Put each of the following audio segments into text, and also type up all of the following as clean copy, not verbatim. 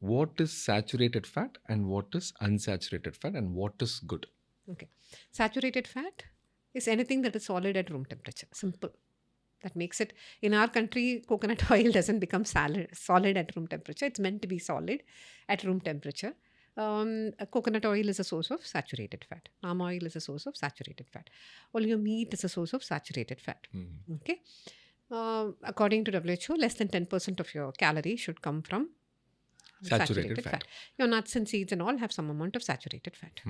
what is saturated fat and what is unsaturated fat and what is good. Okay. Saturated fat is anything that is solid at room temperature. Simple. That makes it, in our country, coconut oil doesn't become solid at room temperature. It's meant to be solid at room temperature. Coconut oil is a source of saturated fat. Palm oil is a source of saturated fat. All your meat is a source of saturated fat. Okay. According to WHO, less than 10% of your calories should come from Saturated fat. Your nuts and seeds and all have some amount of saturated fat.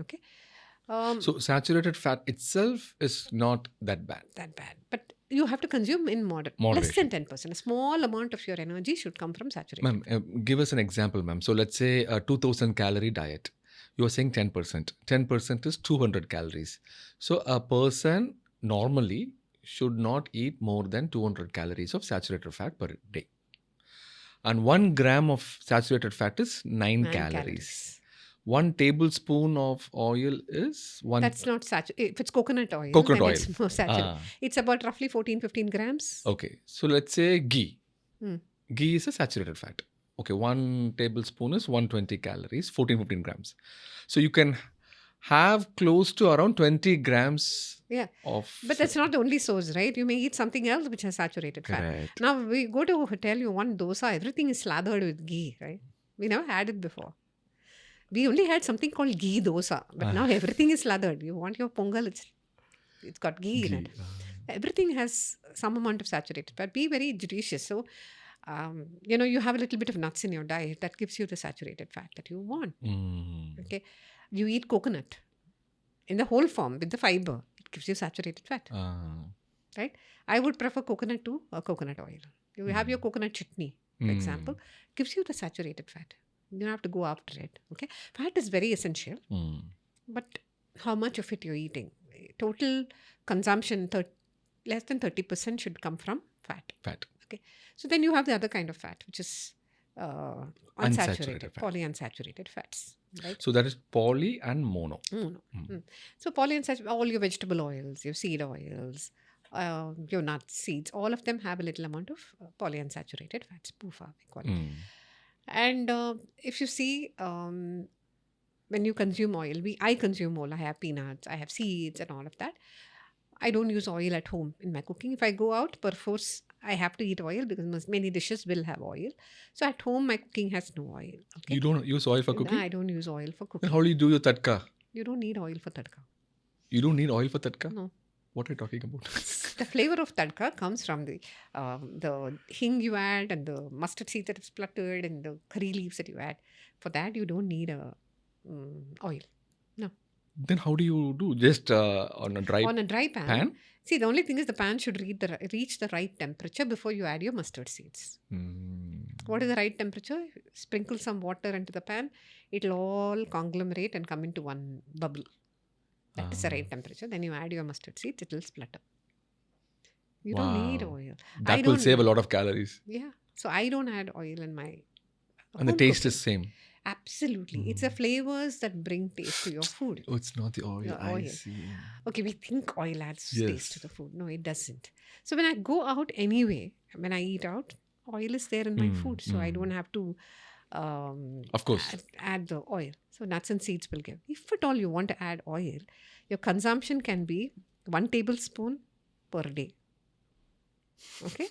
Okay. So saturated fat itself is not that bad. But you have to consume in moderation. Less Moderation. than 10%. A small amount of your energy should come from saturated Ma'am, fat. give us an example, ma'am. So let's say a 2000 calorie diet. You are saying 10%. 10% is 200 calories. So a person normally should not eat more than 200 calories of saturated fat per day. And 1 gram of saturated fat is 9 calories. 1 tablespoon of oil is 1. That's not saturated. If it's coconut oil, Coconut then oil. it's more saturated. It's about roughly 14-15 grams. Okay. So let's say ghee. Ghee is a saturated fat. Okay. 1 tablespoon is 120 calories, 14-15 grams. So you can have close to around 20 grams of... But that's not the only source, right? You may eat something else which has saturated fat. Correct. Now, we go to a hotel, you want dosa, everything is slathered with ghee, right? We never had it before. We only had something called ghee dosa, but now everything is slathered. You want your pongal, it's got ghee in it. Everything has some amount of saturated fat. Be very judicious. So, you have a little bit of nuts in your diet. That gives you the saturated fat that you want. Okay. You eat coconut in the whole form with the fiber. It gives you saturated fat. Right? I would prefer coconut to coconut oil. You have your coconut chutney, for example, gives you the saturated fat. You don't have to go after it. Okay. Fat is very essential. But how much of it you're eating? Total consumption, less than 30% should come from fat. Okay. So then you have the other kind of fat, which is unsaturated, polyunsaturated fats. Right? So that is poly and mono. So polyunsaturated, all your vegetable oils, your seed oils, your nuts, seeds, all of them have a little amount of polyunsaturated fats, PUFA we call it. And if you see, when you consume oil, I consume oil. I have peanuts, I have seeds and all of that. I don't use oil at home in my cooking. If I go out, perforce, I have to eat oil because many dishes will have oil. So at home, my cooking has no oil. Okay? You don't use oil for cooking? No, I don't use oil for cooking. Then how do you do your tadka? You don't need oil for tadka. You don't need oil for tadka? No. What are you talking about? The flavor of tadka comes from the hing you add and the mustard seed that is spluttered and the curry leaves that you add. For that, you don't need oil. No. Then how do you do? Just on a dry pan? See, the only thing is the pan should reach the right temperature before you add your mustard seeds. What is the right temperature? Sprinkle some water into the pan. It'll all conglomerate and come into one bubble. That is the right temperature. Then you add your mustard seeds, it will splutter. You don't need oil. That will save a lot of calories. Yeah. So I don't add oil in my... And the taste is same. Absolutely. It's the flavors that bring taste to your food. Oh, it's not the oil. I see. Okay, we think oil adds taste to the food. No, it doesn't. So when I go out anyway, when I eat out, oil is there in my food. So I don't have to... of course. Add the oil. So nuts and seeds will give. If at all you want to add oil, your consumption can be 1 tablespoon per day. Okay?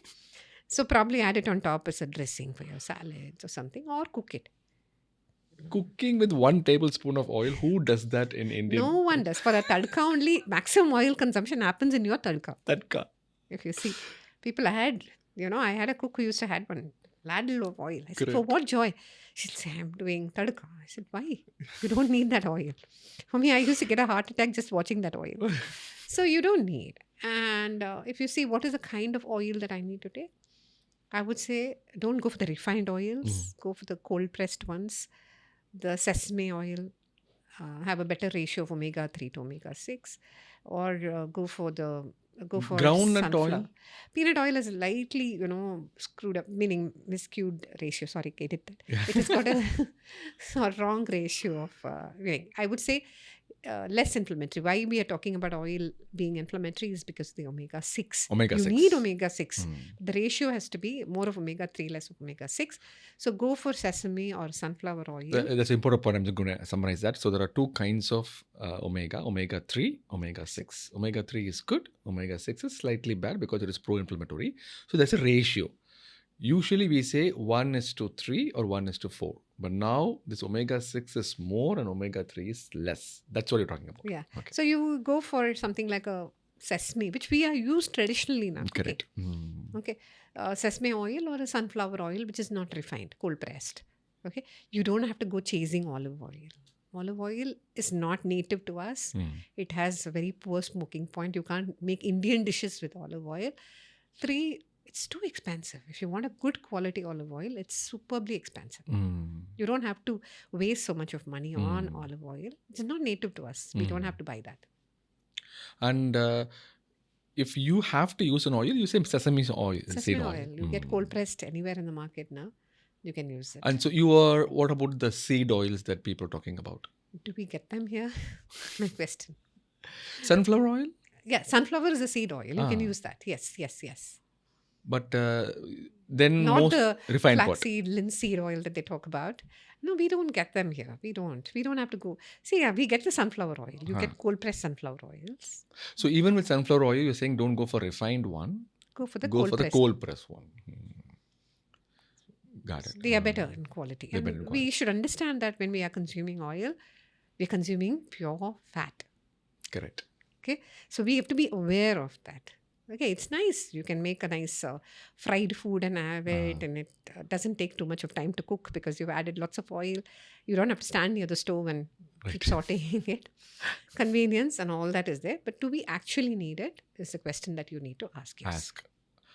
So probably add it on top as a dressing for your salads or something, or cook it. Cooking with 1 tablespoon of oil, who does that in India? No one does. For a tadka only, maximum oil consumption happens in your tadka. If you see, people had, I had a cook who used to have one ladle of oil. I said, for what joy? She'll say, I'm doing tadka. I said, why? You don't need that oil. For me, I used to get a heart attack just watching that oil. So you don't need. And if you see what is the kind of oil that I need to take, I would say don't go for the refined oils. Go for the cold pressed ones. The sesame oil, have a better ratio of omega-3 to omega-6. Or go for groundnut oil. Peanut oil is lightly, screwed up, meaning miscued ratio. Sorry, edit that. It has got a wrong ratio of, I would say less inflammatory. Why we are talking about oil being inflammatory is because of the omega-6. Omega-6. You need omega-6. Mm. The ratio has to be more of omega-3, less of omega-6. So go for sesame or sunflower oil. That's an important point. I'm just going to summarize that. So there are two kinds of omega-3, omega-6. Omega-3 is good. Omega-6 is slightly bad because it is pro-inflammatory. So there's a ratio. Usually we say 1:3 or 1:4. But now this omega-6 is more and omega-3 is less. That's what you're talking about. Yeah. Okay. So you go for something like a sesame, which we are used traditionally now. Correct. Mm. Okay. Sesame oil or a sunflower oil, which is not refined, cold pressed. Okay. You don't have to go chasing olive oil. Olive oil is not native to us. Mm. It has a very poor smoking point. You can't make Indian dishes with olive oil. 3, it's too expensive. If you want a good quality olive oil, it's superbly expensive. Mm. You don't have to waste so much of money on Mm. olive oil. It's not native to us. We don't have to buy that. And if you have to use an oil, you say sesame oil, seed Sesame oil. oil. You get cold pressed anywhere in the market now. You can use it. And so what about the seed oils that people are talking about? Do we get them here? My question. Sunflower oil? Yeah, sunflower is a seed oil. You can Ah. use that. Yes. But then Not most the refined part. flaxseed, linseed oil that they talk about. No, we don't get them here. We don't have to go. See, yeah, we get the sunflower oil. You get cold pressed sunflower oils. So even with sunflower oil, you're saying don't go for refined one. Go for the Go cold for the pressed. cold press one. Got it. They are better in quality. They're And better in we quality. should understand that when we are consuming oil, we are consuming pure fat. Correct. Okay. So we have to be aware of that. Okay. It's nice. You can make a nice fried food and have it, and it doesn't take too much of time to cook because you've added lots of oil. You don't have to stand near the stove and keep sauteing it. Convenience and all that is there. But do we actually need it is the question that you need to ask yourself. Ask.